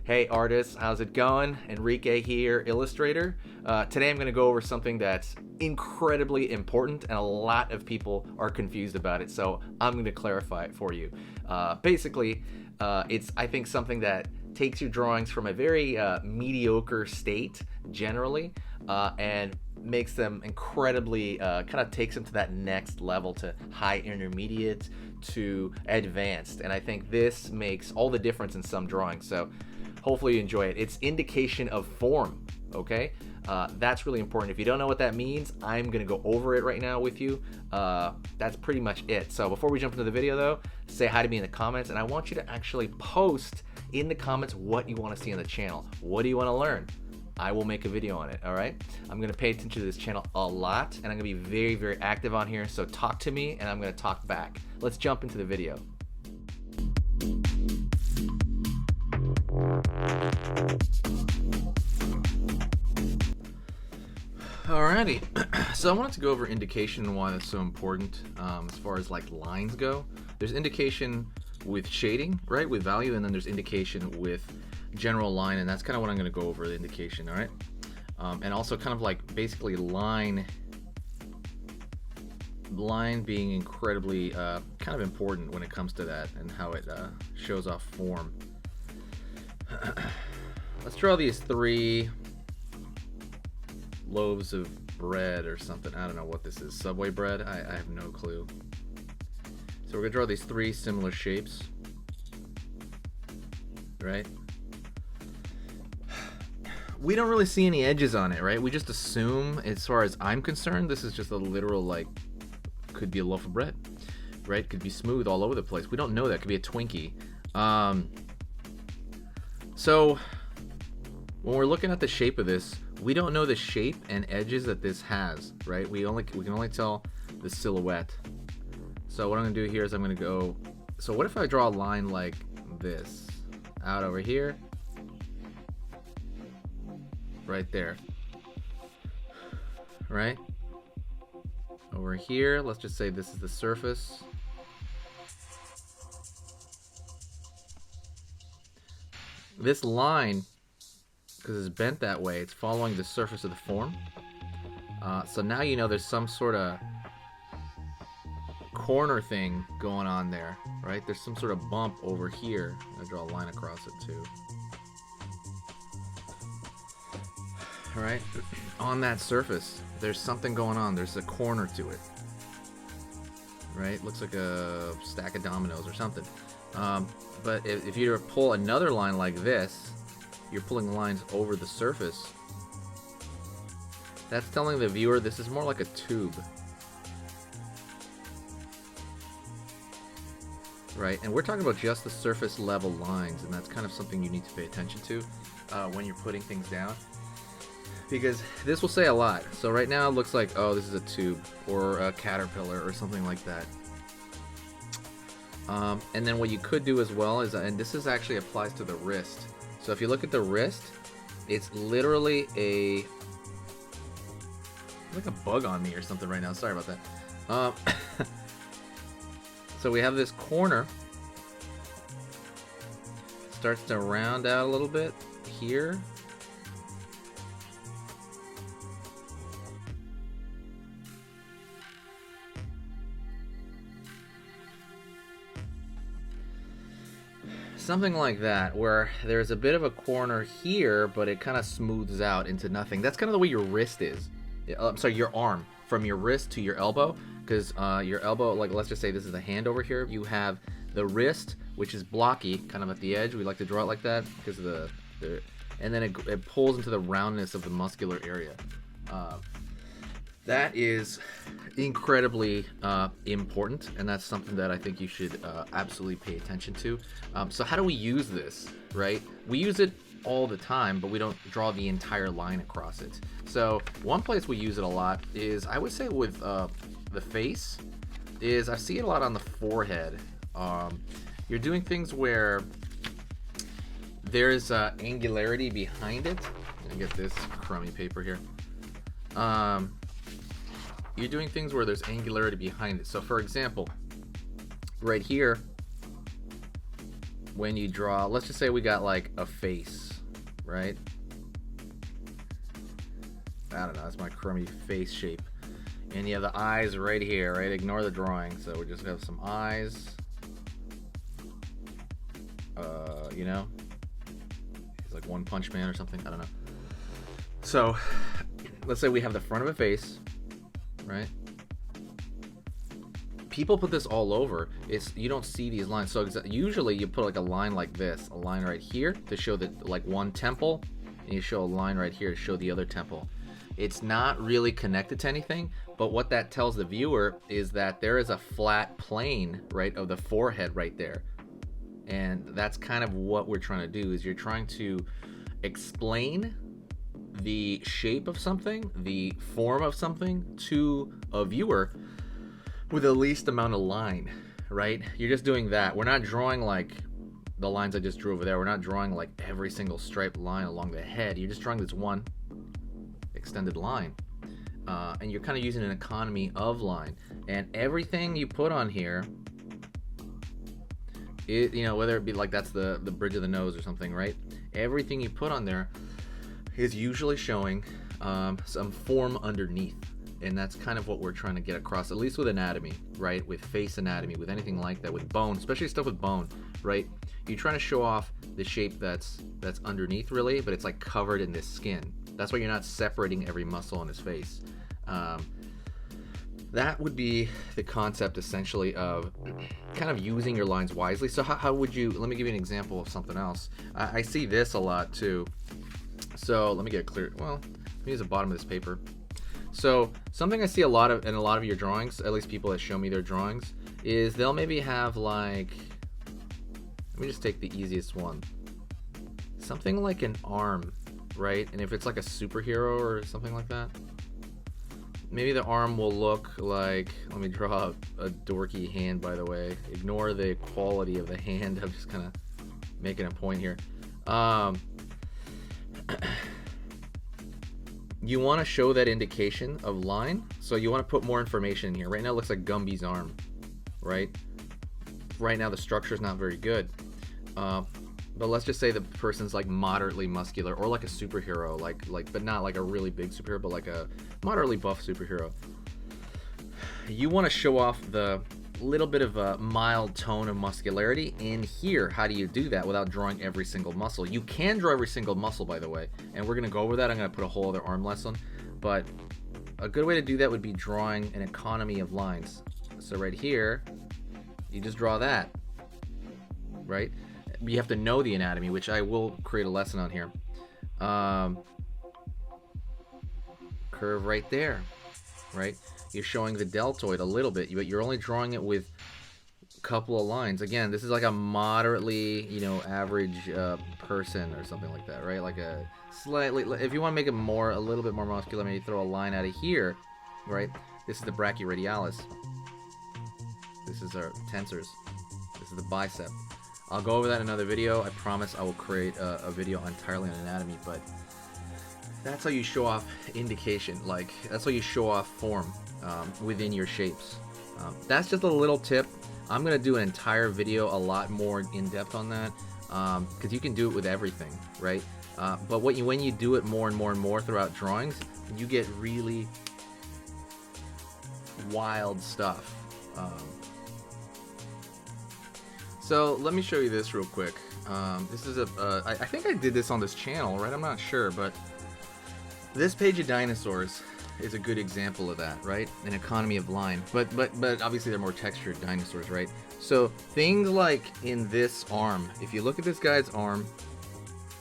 Hey artists, how's it going? Enrique here, illustrator. Today I'm going to go over something that's incredibly important and a lot of people are confused about it, so I'm going to clarify it for you. Basically, it's I think something that takes your drawings from a very mediocre state generally and makes them incredibly kind of takes them to that next level, to high intermediate to advanced, and I think this makes all the difference in some drawings. So hopefully you enjoy it. It's indication of form, okay? That's really important. If you don't know what that means, I'm gonna go over it right now with you. That's pretty much it. So before we jump into the video though, say hi to me in the comments, and I want you to actually post in the comments what you want to see on the channel. What do you want to learn? I will make a video on it, all right? I'm gonna pay attention to this channel a lot, and I'm gonna be very, very active on here, so talk to me, and I'm gonna talk back. Let's jump into the video. Alrighty, so I wanted to go over indication and why that's so important as far as like lines go. There's indication with shading, right, with value, and then there's indication with general line, and that's kind of what I'm going to go over, the indication, all right? And also kind of like basically line being incredibly kind of important when it comes to that and how it shows off form. Let's draw these three loaves of bread or something. I don't know what this is. Subway bread? I have no clue. So we're gonna draw these three similar shapes, right? We don't really see any edges on it, right? We just assume, as far as I'm concerned, this is just a literal, like, could be a loaf of bread, right? Could be smooth all over the place. We don't know that. Could be a Twinkie. So when we're looking at the shape of this, we don't know the shape and edges that this has, right? We can only tell the silhouette. So what I'm gonna do here is I'm gonna go, so what if I draw a line like this out over here, right there, right over here, let's just say this is the surface. This line, because it's bent that way, it's following the surface of the form. So now you know there's some sort of corner thing going on there, right? There's some sort of bump over here. I draw a line across it too. All right, on that surface, there's something going on. There's a corner to it, right? Looks like a stack of dominoes or something. But if you were to pull another line like this, you're pulling lines over the surface. That's telling the viewer this is more like a tube, right? And we're talking about just the surface level lines, and that's kind of something you need to pay attention to when you're putting things down, because this will say a lot. So right now it looks like, oh, this is a tube or a caterpillar or something like that. And then what you could do as well is, and this actually applies to the wrist. So if you look at the wrist, it's literally like a bug on me or something right now. Sorry about that. So we have this corner. Starts to round out a little bit here. Something like that, where there's a bit of a corner here, but it kind of smooths out into nothing. That's kind of the way your wrist is. I'm sorry, your arm, from your wrist to your elbow, because your elbow, like let's just say this is the hand over here. You have the wrist, which is blocky, kind of at the edge. We like to draw it like that because of the and then it pulls into the roundness of the muscular area. That is incredibly important, and that's something that I think you should absolutely pay attention to. So how do we use this, right? We use it all the time, but we don't draw the entire line across it. So one place we use it a lot is, I would say with the face, is I see it a lot on the forehead. You're doing things where there's angularity behind it. Let me get this crummy paper here. You're doing things where there's angularity behind it. So for example, right here, when you draw, let's just say we got like a face, right? I don't know, that's my crummy face shape. And you have the eyes right here, right? Ignore the drawing. So we just have some eyes. You know? It's like One Punch Man or something. I don't know. So, let's say we have the front of a face, right? People put this all over. You don't see these lines. So usually you put like a line like this, a line right here to show that like one temple, and you show a line right here to show the other temple. It's not really connected to anything, but what that tells the viewer is that there is a flat plane, right, of the forehead right there. And that's kind of what we're trying to do, is you're trying to explain the shape of something, the form of something to a viewer with the least amount of line, right? You're just doing that. We're not drawing like the lines I just drew over there. We're not drawing like every single striped line along the head. You're just drawing this one extended line, and you're kind of using an economy of line, and everything you put on here, you know, whether it be like that's the bridge of the nose or something, right? Everything you put on there is usually showing some form underneath, and that's kind of what we're trying to get across, at least with anatomy, right? With face anatomy, with anything like that, with bone, especially stuff with bone, right? You're trying to show off the shape that's underneath, really, but it's like covered in this skin. That's why you're not separating every muscle on his face. That would be the concept, essentially, of kind of using your lines wisely. So how would you, let me give you an example of something else. I see this a lot too. So let me get clear. Well, let me use the bottom of this paper. So something I see a lot of in a lot of your drawings, at least people that show me their drawings, is they'll maybe have like, let me just take the easiest one. Something like an arm, right? And if it's like a superhero or something like that, maybe the arm will look like, let me draw a dorky hand, by the way. Ignore the quality of the hand. I'm just kind of making a point here. You want to show that indication of line, so you want to put more information in here. Right now it looks like Gumby's arm, right? Right now the structure is not very good. But let's just say the person's like moderately muscular, or like a superhero, like but not like a really big superhero, but like a moderately buff superhero. You want to show off the little bit of a mild tone of muscularity in here. How do you do that without drawing every single muscle? You can draw every single muscle, by the way, and we're gonna go over that. I'm gonna put a whole other arm lesson, but a good way to do that would be drawing an economy of lines. So right here, you just draw that, right? You have to know the anatomy, which I will create a lesson on here. Curve right there, right? You're showing the deltoid a little bit, but you're only drawing it with a couple of lines. Again, this is like a moderately, you know, average person or something like that, right? Like a slightly, if you want to make it more, a little bit more muscular, maybe throw a line out of here, right? This is the brachioradialis. This is our tensors. This is the bicep. I'll go over that in another video. I promise I will create a video entirely on anatomy, but that's how you show off indication. Like, that's how you show off form within your shapes. That's just a little tip. I'm going to do an entire video a lot more in depth on that, because you can do it with everything, right? But when you do it more and more and more throughout drawings, you get really wild stuff. So let me show you this real quick. This is I think I did this on this channel, right? I'm not sure, but this page of dinosaurs is a good example of that, right? An economy of line, but obviously they're more textured dinosaurs, right? So things like in this arm, if you look at this guy's arm,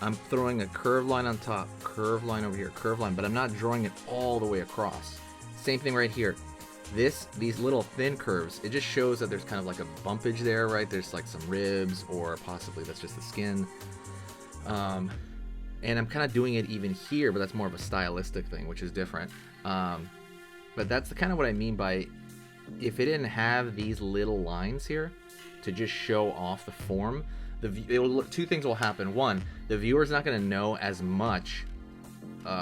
I'm throwing a curved line on top, curved line over here, curved line, but I'm not drawing it all the way across. Same thing right here. These little thin curves, it just shows that there's kind of like a bumpage there, right? There's like some ribs, or possibly that's just the skin. And I'm kind of doing it even here, but that's more of a stylistic thing, which is different. But that's kind of what I mean by, if it didn't have these little lines here to just show off the form, two things will happen. One, the viewer's not going to know as much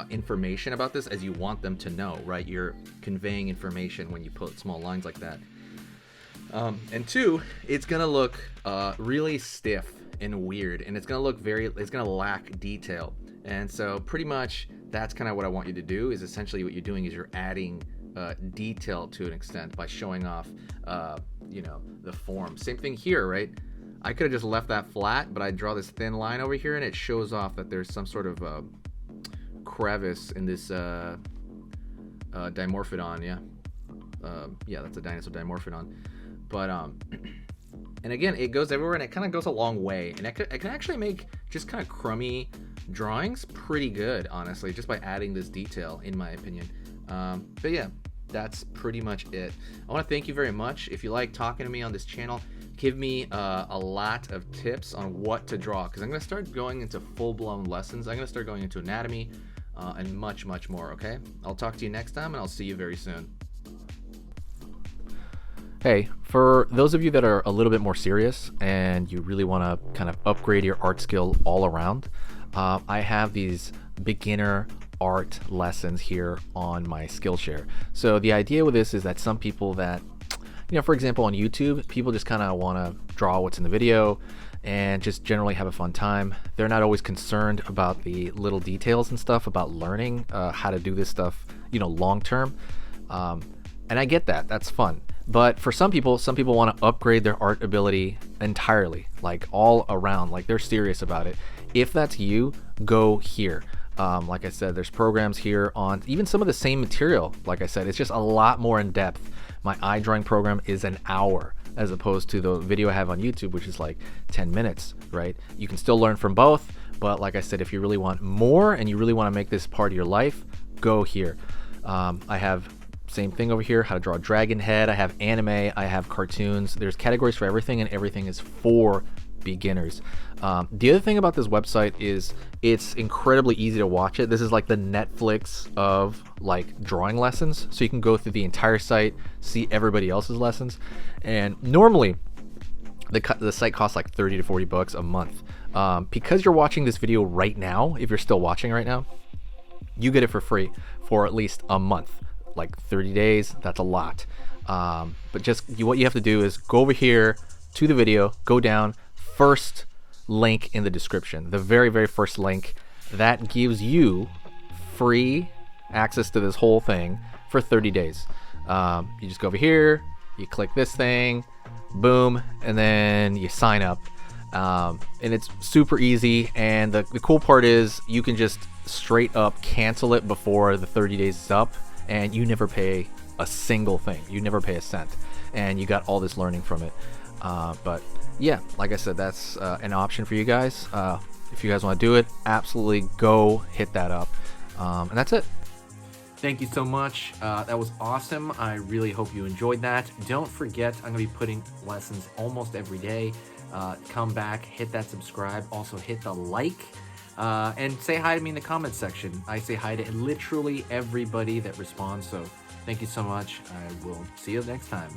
information about this as you want them to know, right? You're conveying information when you put small lines like that. And two, it's gonna look really stiff and weird, and it's gonna lack detail. And so pretty much that's kind of what I want you to do. Is essentially what you're doing is you're adding detail to an extent by showing off, the form. Same thing here, right? I could have just left that flat, but I draw this thin line over here, and it shows off that there's some sort of crevice in this dimorphodon. Yeah, that's a dinosaur dimorphodon. But and again, it goes everywhere, and it kind of goes a long way, and it can actually make just kind of crummy drawings pretty good, honestly, just by adding this detail, in my opinion. But yeah, that's pretty much it. I want to thank you very much. If you like talking to me on this channel, give me a lot of tips on what to draw, because I'm going to start going into full-blown lessons. I'm going to start going into anatomy and much more. Okay, I'll talk to you next time, and I'll see you very soon. Hey, for those of you that are a little bit more serious and you really want to kind of upgrade your art skill all around, I have these beginner art lessons here on my Skillshare. So the idea with this is that some people that, for example, on YouTube, people just kind of want to draw what's in the video and just generally have a fun time. They're not always concerned about the little details and stuff about learning how to do this stuff, long term. And I get that. That's fun. But for some people want to upgrade their art ability entirely, like all around, like they're serious about it. If that's you, go here. Like I said, there's programs here on even some of the same material. Like I said, it's just a lot more in depth. My eye drawing program is an hour as opposed to the video I have on YouTube, which is like 10 minutes, right? You can still learn from both, but like I said, if you really want more and you really want to make this part of your life, go here. I have same thing over here, how to draw a dragon head. I have anime, I have cartoons. There's categories for everything, and everything is for beginners. The other thing about this website is it's incredibly easy to watch it. This is like the Netflix of like drawing lessons. So you can go through the entire site, see everybody else's lessons. And normally the site costs like 30 to 40 bucks a month. Because you're watching this video right now, if you're still watching right now, you get it for free for at least a month. Like 30 days, that's a lot. But just what you have to do is go over here to the video, go down, first link in the description, the very first link, that gives you free access to this whole thing for 30 days. You just go over here, you click this thing, boom, and then you sign up. And it's super easy, and the cool part is you can just straight up cancel it before the 30 days is up, and you never pay a single thing. You never pay a cent, and you got all this learning from it. But yeah, like I said, that's an option for you guys. If you guys want to do it, absolutely go hit that up. And that's it. Thank you so much. That was awesome. I really hope you enjoyed that. Don't forget, I'm going to be putting lessons almost every day. Come back, hit that subscribe, also hit the like. And say hi to me in the comments section. I say hi to literally everybody that responds, so thank you so much. I will see you next time.